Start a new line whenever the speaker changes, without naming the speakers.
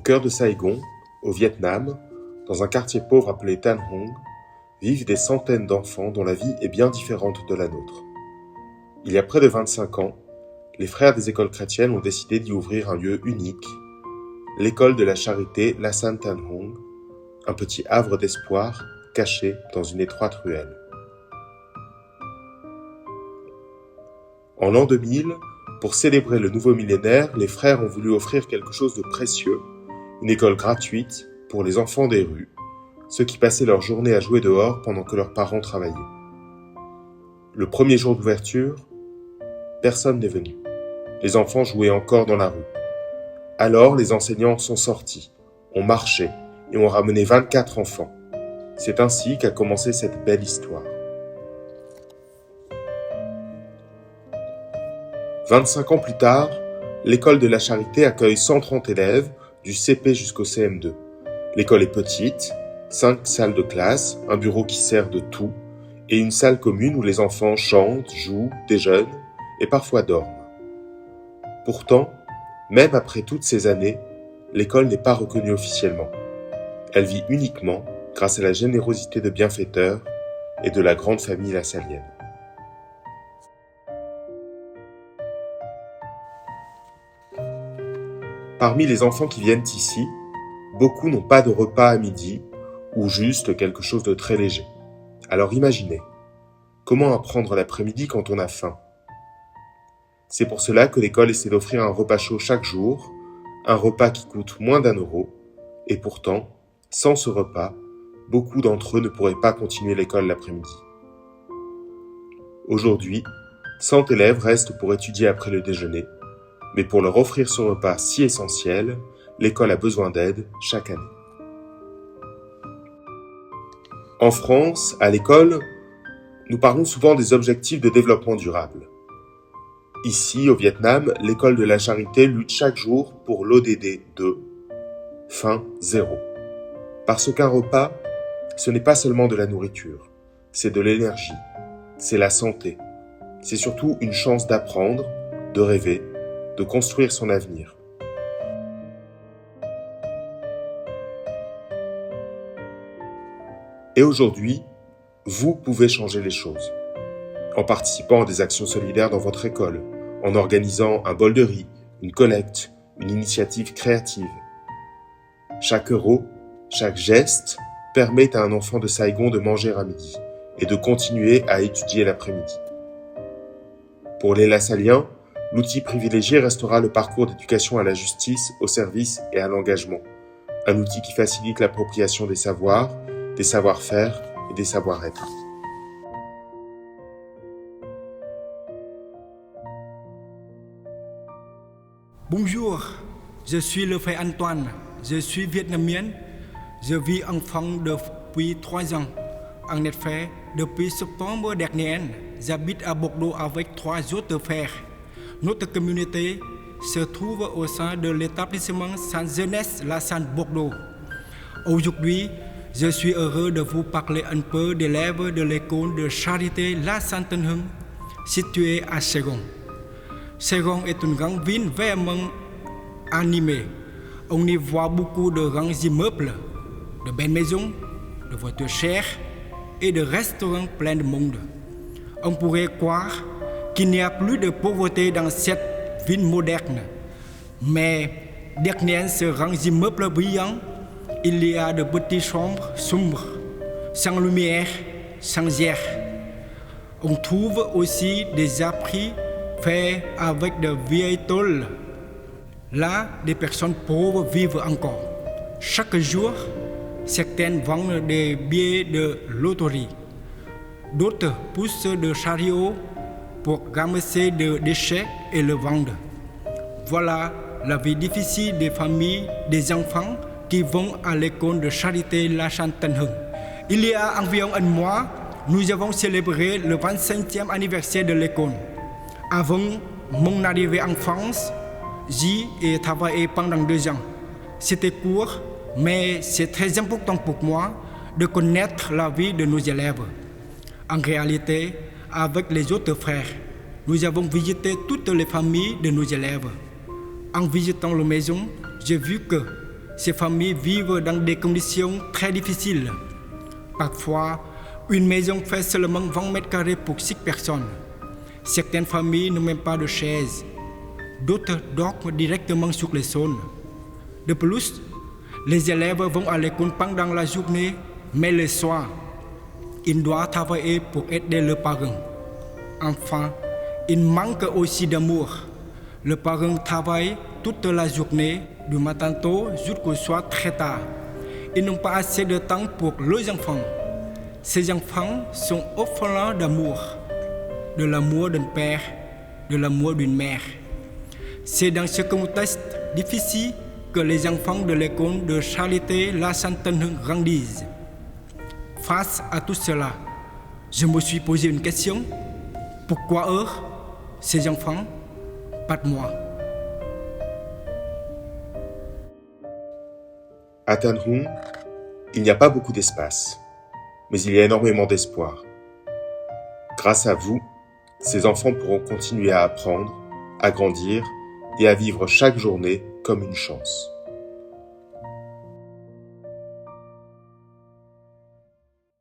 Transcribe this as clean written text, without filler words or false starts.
cœur de Saigon, au Vietnam, dans un quartier pauvre appelé Tan Hung, vivent des centaines d'enfants dont la vie est bien différente de la nôtre. Il y a près de 25 ans, les frères des écoles chrétiennes ont décidé d'y ouvrir un lieu unique, l'école de la charité Lasan Tan Hung, un petit havre d'espoir caché dans une étroite ruelle. En l'an 2000, pour célébrer le nouveau millénaire, les frères ont voulu offrir quelque chose de précieux, une école gratuite pour les enfants des rues, ceux qui passaient leur journée à jouer dehors pendant que leurs parents travaillaient. Le premier jour d'ouverture, personne n'est venu. Les enfants jouaient encore dans la rue. Alors les enseignants sont sortis, ont marché et ont ramené 24 enfants. C'est ainsi qu'a commencé cette belle histoire. 25 ans plus tard, l'école de la charité accueille 130 élèves du CP jusqu'au CM2. L'école est petite, 5 salles de classe, un bureau qui sert de tout, et une salle commune où les enfants chantent, jouent, déjeunent et parfois dorment. Pourtant, même après toutes ces années, l'école n'est pas reconnue officiellement. Elle vit uniquement grâce à la générosité de bienfaiteurs et de la grande famille lasallienne. Parmi les enfants qui viennent ici, beaucoup n'ont pas de repas à midi ou juste quelque chose de très léger. Alors imaginez, comment apprendre l'après-midi quand on a faim ? C'est pour cela que l'école essaie d'offrir un repas chaud chaque jour, un repas qui coûte moins d'€1, et pourtant, sans ce repas, beaucoup d'entre eux ne pourraient pas continuer l'école l'après-midi. Aujourd'hui, 100 élèves restent pour étudier après le déjeuner, mais pour leur offrir ce repas si essentiel, l'école a besoin d'aide chaque année. En France, à l'école, nous parlons souvent des objectifs de développement durable. Ici, au Vietnam, l'école de la charité lutte chaque jour pour l'ODD 2, faim zéro. Parce qu'un repas, ce n'est pas seulement de la nourriture, c'est de l'énergie, c'est la santé, c'est surtout une chance d'apprendre, de rêver, de construire son avenir. Et aujourd'hui, vous pouvez changer les choses. En participant à des actions solidaires dans votre école, en organisant un bol de riz, une collecte, une initiative créative. Chaque euro, chaque geste permet à un enfant de Saigon de manger à midi et de continuer à étudier l'après-midi. Pour les Lasalliens, l'outil privilégié restera le parcours d'éducation à la justice, au service et à l'engagement. Un outil qui facilite l'appropriation des savoirs, des savoir-faire et des savoir-être.
Bonjour, je suis le frère Antoine, je suis vietnamien, je vis en France depuis 3 ans. En effet, depuis septembre dernier, j'habite à Bordeaux avec 3 autres frères. Notre communauté se trouve au sein de l'établissement Sainte Jeunesse Lasan Bordeaux. Aujourd'hui, je suis heureux de vous parler un peu des élèves de l'école de charité Lasan Tan Hung, située à Saigon. Saigon est une grande ville vraiment animée. On y voit beaucoup de grands immeubles, de belles maisons, de voitures chères et de restaurants pleins de monde. On pourrait croire qu'il n'y a plus de pauvreté dans cette ville moderne. Mais derrière ces grands immeubles brillants, il y a de petites chambres sombres, sans lumière, sans air. On trouve aussi des abris faits avec de vieilles tôles. Là, des personnes pauvres vivent encore. Chaque jour, certaines vendent des billets de loterie. D'autres poussent de chariots pour ramasser des déchets et le vendre. Voilà la vie difficile des familles, des enfants qui vont à l'école de charité Lasan Tan Hung. Il y a environ un mois, nous avons célébré le 25e anniversaire de l'école. Avant mon arrivée en France, j'y ai travaillé pendant 2 ans. C'était court, mais c'est très important pour moi de connaître la vie de nos élèves. En réalité, avec les autres frères, nous avons visité toutes les familles de nos élèves. En visitant la maison, j'ai vu que ces familles vivent dans des conditions très difficiles. Parfois, une maison fait seulement 20 mètres carrés pour 6 personnes. Certaines familles n'ont même pas de chaise. D'autres dorment directement sur les sols. De plus, les élèves vont à l'école pendant la journée, mais le soir, ils doivent travailler pour aider leurs parents. Enfin, il manque aussi d'amour. Les parents travaillent toute la journée, du matin tôt jusqu'au soir très tard. Ils n'ont pas assez de temps pour leurs enfants. Ces enfants sont orphelins d'amour, de l'amour d'un père, de l'amour d'une mère. C'est dans ce contexte difficile que les enfants de l'école de charité La Sainte-Anne grandissent. Face à tout cela, je me suis posé une question. Pourquoi eux, ces enfants, pas de moi?
À Tan Hung, il n'y a pas beaucoup d'espace, mais il y a énormément d'espoir. Grâce à vous, ces enfants pourront continuer à apprendre, à grandir et à vivre chaque journée comme une chance.